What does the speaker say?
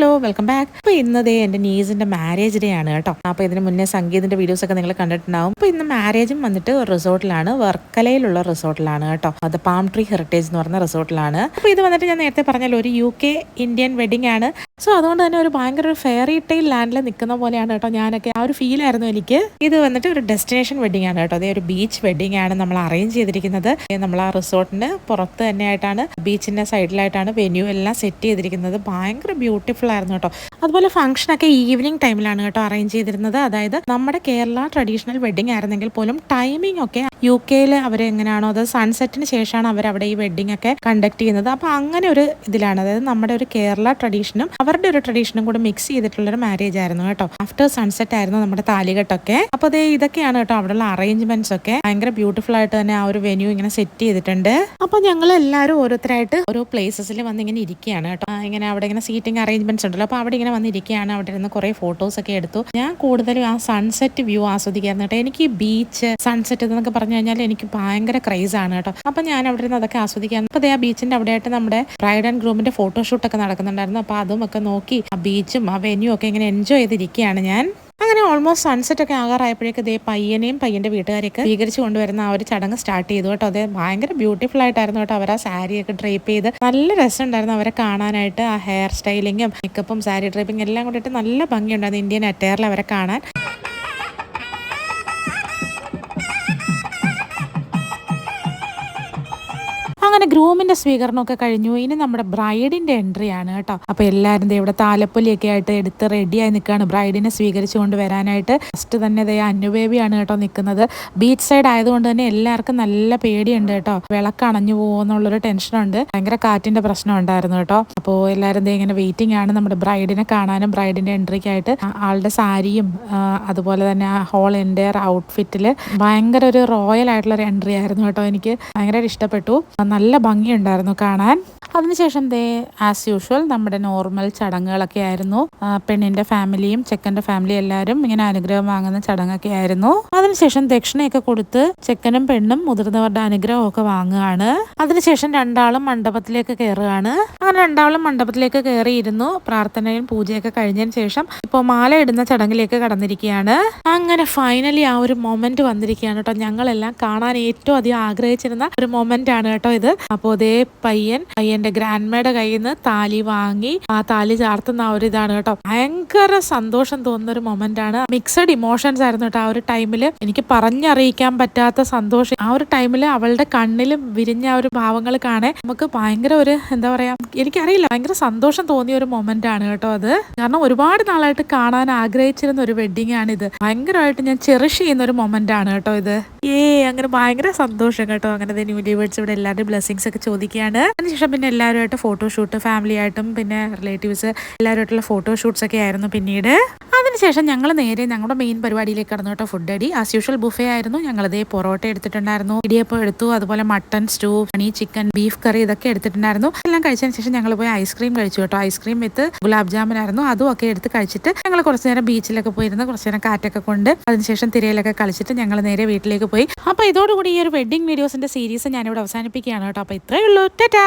Hello welcome back. അപ്പോൾ ഇന്നതേ എൻ്റെ നീസിൻ്റെ marriage day ആണ് കേട്ടോ. അപ്പോൾ ഇതിന് മുന്നേ സംഗീതിൻ്റെ വീഡിയോസൊക്കെ നിങ്ങൾ കണ്ടിട്ടുണ്ടാവും. അപ്പോൾ ഇന്ന് മാരേജും വന്നിട്ട് ഒരു റിസോർട്ടിലാണ്, വർക്കലയിലുള്ള റിസോർട്ടിലാണ് കേട്ടോ. അത് പാം ട്രീ ഹെറിറ്റേജ് എന്ന് പറഞ്ഞ റിസോർട്ടിലാണ്. അപ്പോൾ ഇത് വന്നിട്ട് ഞാൻ നേരത്തെ പറഞ്ഞല്ലോ ഒരു UK ഇന്ത്യൻ വെഡിങ് ആണ്. സോ അതുകൊണ്ട് തന്നെ ഒരു ഭയങ്കര ഒരു ഫെയറി ടെയിൽ ലാൻഡിൽ നിൽക്കുന്ന പോലെയാണ് കേട്ടോ. ഞാനൊക്കെ ആ ഒരു ഫീലായിരുന്നു എനിക്ക്. ഇത് വന്നിട്ട് ഒരു ഡെസ്റ്റിനേഷൻ വെഡിങ് ആണ് കേട്ടോ. അതേ ഒരു ബീച്ച് വെഡിങ് ആണ് നമ്മൾ അറേഞ്ച് ചെയ്തിരിക്കുന്നത്. നമ്മൾ ആ റിസോർട്ടിന് പുറത്ത് തന്നെയായിട്ടാണ്, ബീച്ചിൻ്റെ സൈഡിലായിട്ടാണ് വെന്യൂ എല്ലാം സെറ്റ് ചെയ്തിരിക്കുന്നത്. ഭയങ്കര ബ്യൂട്ടിഫുൾ ആയിരുന്നു കേട്ടോ. അതുപോലെ ഫംഗ്ഷനൊക്കെ ഈവനിങ് ടൈമിലാണ് കേട്ടോ അറേഞ്ച് ചെയ്തിരുന്നത്. അതായത് നമ്മുടെ കേരള ട്രഡീഷണൽ വെഡിങ് ആയിരുന്നെങ്കിൽ പോലും ടൈമിംഗ് ഒക്കെ UK അവർ എങ്ങനെയാണോ അത് സൺസെറ്റിന് ശേഷമാണ് അവരവിടെ ഈ വെഡിങ് ഒക്കെ കണ്ടക്ട് ചെയ്യുന്നത്. അപ്പോൾ അങ്ങനെ ഒരു ഇതിലാണ്, അതായത് നമ്മുടെ ഒരു കേരള ട്രഡീഷനും അവരുടെ ഒരു ട്രഡീഷനും കൂടെ മിക്സ് ചെയ്തിട്ടുള്ളൊരു മാരേജ് ആയിരുന്നു കേട്ടോ. ആഫ്റ്റർ സൺസെറ്റ് ആയിരുന്നു നമ്മുടെ താലികെട്ടൊക്കെ. അപ്പോൾ അതേ ഇതൊക്കെയാണ് കേട്ടോ അവിടെയുള്ള അറേഞ്ച്മെന്റ്സ് ഒക്കെ. ഭയങ്കര ബ്യൂട്ടിഫുൾ ആയിട്ട് തന്നെ ആ ഒരു വെന്യൂ ഇങ്ങനെ സെറ്റ് ചെയ്തിട്ടുണ്ട്. അപ്പോൾ ഞങ്ങൾ എല്ലാവരും ഓരോരുത്തരായിട്ട് ഓരോ പ്ലേസസിൽ വന്ന് ഇങ്ങനെ ഇരിക്കുകയാണ് കേട്ടോ. ഇങ്ങനെ അവിടെ ഇങ്ങനെ സീറ്റിംഗ് അറേഞ്ച്മെന്റ്സ് ഉണ്ടല്ലോ. അപ്പോൾ അവിടെ ഇങ്ങനെ വന്നിരിക്കുകയാണ്. അവിടെ ഇരുന്ന് കുറേ ഫോട്ടോസ് ഒക്കെ എടുത്തു. ഞാൻ കൂടുതലും ആ സൺസെറ്റ് വ്യൂ ആസ്വദിക്കായിരുന്നു കേട്ടോ. എനിക്ക് ഈ ബീച്ച് സൺസെറ്റ് എന്നൊക്കെ പറഞ്ഞു കഴിഞ്ഞാൽ എനിക്ക് ഭയങ്കര ക്രൈസ് ആണ് കേട്ടോ. അപ്പം ഞാൻ അവിടെ ഇരുന്ന് അതൊക്കെ ആസ്വദിക്കാൻ. അപ്പോൾ ആ ബീച്ചിന്റെ അവിടെയായിട്ട് നമ്മുടെ ബ്രൈഡ് ആൻഡ് ഗ്രൂമിന്റെ ഫോട്ടോഷൂട്ടൊക്കെ നടക്കുന്നുണ്ടായിരുന്നു. അപ്പോൾ അതും ഒക്കെ നോക്കി ആ ബീച്ചും ആ വെന്യൂ ഒക്കെ ഇങ്ങനെ എൻജോയ് ചെയ്തിരിക്കുകയാണ് ഞാൻ. അങ്ങനെ ഓൾമോസ്റ്റ് സൺസെറ്റ് ഒക്കെ ആകാറായപ്പോഴേക്ക് ദേ പയ്യനെയും പയ്യന്റെ വീട്ടുകാരെയൊക്കെ സ്വീകരിച്ചു കൊണ്ടുവരുന്ന ആ ഒരു ചടങ്ങ് സ്റ്റാർട്ട് ചെയ്തു കേട്ടോ. അത് ഭയങ്കര ബ്യൂട്ടിഫുൾ ആയിട്ടായിരുന്നു കേട്ടോ. അവർ ആ സാരിയൊക്കെ ഡ്രേപ്പ് ചെയ്ത് നല്ല രസമുണ്ടായിരുന്നു അവരെ കാണാനായിട്ട്. ആ ഹെയർ സ്റ്റൈലിങ്ങും മേക്കപ്പും സാരി ഡ്രേപ്പിംഗ് എല്ലാം കൂടിയിട്ട് നല്ല ഭംഗിയുണ്ടായിരുന്നു ഇന്ത്യൻ അറ്റയറിൽ അവരെ കാണാൻ. അങ്ങനെ ഗ്രൂമിന്റെ സ്വീകരണമൊക്കെ കഴിഞ്ഞു. ഇനി നമ്മുടെ ബ്രൈഡിന്റെ എൻട്രി ആണ് കേട്ടോ. അപ്പൊ എല്ലാവരും ഇവിടെ താലപ്പൊലിയൊക്കെ ആയിട്ട് എടുത്ത് റെഡിയായി നിൽക്കുകയാണ് ബ്രൈഡിനെ സ്വീകരിച്ചു കൊണ്ട് വരാനായിട്ട്. ഫസ്റ്റ് തന്നെ അനുബേബിയാണ് കേട്ടോ നിൽക്കുന്നത്. ബീച്ച് സൈഡ് ആയതുകൊണ്ട് തന്നെ എല്ലാവർക്കും നല്ല പേടിയുണ്ട് കേട്ടോ. വിളക്ക് അണഞ്ഞു പോകുമെന്നുള്ളൊരു ടെൻഷനുണ്ട്. ഭയങ്കര കാറ്റിന്റെ പ്രശ്നം ഉണ്ടായിരുന്നു കേട്ടോ. അപ്പോൾ എല്ലാവരും ഇങ്ങനെ വെയിറ്റിംഗ് ആണ് നമ്മുടെ ബ്രൈഡിനെ കാണാനും ബ്രൈഡിന്റെ എൻട്രിക്കായിട്ട്. ആളുടെ സാരിയും അതുപോലെ തന്നെ ആ ഹോൾ എൻ്റെയർ ഔട്ട്ഫിറ്റില് ഭയങ്കര ഒരു റോയൽ ആയിട്ടുള്ള ഒരു എൻട്രി ആയിരുന്നു കേട്ടോ. എനിക്ക് ഭയങ്കര ഇഷ്ടപ്പെട്ടു. നല്ല ഭംഗിയുണ്ടായിരുന്നു കാണാൻ. അതിനുശേഷം ആസ് യൂഷ്വൽ നമ്മുടെ നോർമൽ ചടങ്ങുകളൊക്കെ ആയിരുന്നു. പെണ്ണിന്റെ ഫാമിലിയും ചെക്കന്റെ ഫാമിലിയും എല്ലാവരും ഇങ്ങനെ അനുഗ്രഹം വാങ്ങുന്ന ചടങ്ങൊക്കെ ആയിരുന്നു. അതിനുശേഷം ദക്ഷിണയൊക്കെ കൊടുത്ത് ചെക്കനും പെണ്ണും മുതിർന്നവരുടെ അനുഗ്രഹം ഒക്കെ വാങ്ങുകയാണ്. അതിനുശേഷം രണ്ടാളും മണ്ഡപത്തിലേക്ക് കയറുകയാണ്. അങ്ങനെ രണ്ടാളും മണ്ഡപത്തിലേക്ക് കയറിയിരുന്നു. പ്രാർത്ഥനയും പൂജയൊക്കെ കഴിഞ്ഞതിന് ശേഷം ഇപ്പോൾ മാല ഇടുന്ന ചടങ്ങിലേക്ക് കടന്നിരിക്കുകയാണ്. അങ്ങനെ ഫൈനലി ആ ഒരു മൊമെന്റ് വന്നിരിക്കുകയാണ് കേട്ടോ. ഞങ്ങളെല്ലാം കാണാൻ ഏറ്റവും അധികം ആഗ്രഹിച്ചിരുന്ന ഒരു മൊമെന്റ് ആണ് കേട്ടോ ഇത്. അപ്പോൾ അതേ പയ്യന്റെ ഗ്രാൻഡ്മയുടെ കയ്യിൽ നിന്ന് താലി വാങ്ങി ആ താലി ചാർത്തുന്ന ആ ഒരു ഇതാണ് കേട്ടോ. ഭയങ്കര സന്തോഷം തോന്നുന്ന ഒരു മൊമെന്റ് ആണ്. മിക്സഡ് ഇമോഷൻസ് ആയിരുന്നു കേട്ടോ ആ ഒരു ടൈമില്. എനിക്ക് പറഞ്ഞറിയിക്കാൻ പറ്റാത്ത സന്തോഷം. ആ ഒരു ടൈമില് അവളുടെ കണ്ണിലും വിരിഞ്ഞ ആ ഒരു ഭാവങ്ങൾ കാണാൻ നമുക്ക് ഭയങ്കര ഒരു എന്താ പറയാ, എനിക്കറിയില്ല, ഭയങ്കര സന്തോഷം തോന്നിയ ഒരു മൊമെന്റ് ആണ് കേട്ടോ അത്. കാരണം ഒരുപാട് നാളായിട്ട് കാണാൻ ആഗ്രഹിച്ചിരുന്ന ഒരു വെഡിങ് ആണ് ഇത്. ഭയങ്കരമായിട്ട് ഞാൻ ചെറിഷ് ചെയ്യുന്ന ഒരു മൊമെന്റ് ആണ് കേട്ടോ ഇത്. അങ്ങനെ ഭയങ്കര സന്തോഷം കേട്ടോ. അങ്ങനെ ന്യൂ വേർഡ്സ് ഇവിടെ എല്ലാവരും ബ്ലെസ്സിങ്സ് ഒക്കെ ചോദിക്കുകയാണ്. അതിനുശേഷം പിന്നെ എല്ലാവരുമായിട്ട് ഫോട്ടോഷൂട്ട്, ഫാമിലി ആയിട്ടും പിന്നെ റിലേറ്റീവ്സ് എല്ലാവരുമായിട്ടുള്ള ഫോട്ടോഷൂട്ട്സ് ഒക്കെ ആയിരുന്നു പിന്നീട്. അതിനുശേഷം ഞങ്ങൾ നേരെ ഞങ്ങളുടെ മെയിൻ പരിപാടിയിലേക്ക് കടന്നു കേട്ടോ. ഫുഡ് അടി ആസ് യൂഷ്വൽ ബുഫേ ആയിരുന്നു. ഞങ്ങളിതേ പൊറോട്ട എടുത്തിട്ടുണ്ടായിരുന്നു, ഇടിയപ്പം എടുത്തു, അതുപോലെ mutton stew, honey chicken, beef curry ഇതൊക്കെ എടുത്തിട്ടുണ്ടായിരുന്നു. എല്ലാം കഴിച്ചതിന് ശേഷം ഞങ്ങൾ പോയി ഐസ്ക്രീം കഴിച്ചു കേട്ടോ. ഐസ്ക്രീം വിത്ത് ഗുലാബ് ജാമുൻ ആയിരുന്നു. അതും ഒക്കെ എടുത്ത് കഴിച്ചിട്ട് ഞങ്ങൾ കുറച്ച് നേരം ബീച്ചിലൊക്കെ പോയിരുന്നു. കുറച്ച് നേരം കാറ്റൊക്കെ കൊണ്ട് അതിനുശേഷം തിരയിലൊക്കെ കളിച്ചിട്ട് ഞങ്ങൾ നേരെ വീട്ടിലേക്ക് പോയി. അപ്പോൾ ഇതോടുകൂടി ഈ ഒരു വെഡിങ് വീഡിയോസിന്റെ സീരീസ് ഞാനിവിടെ അവസാനിപ്പിക്കുകയാണ് കേട്ടോ. അപ്പോൾ ഇത്രയേ ഉള്ളൂ. ടാറ്റാ.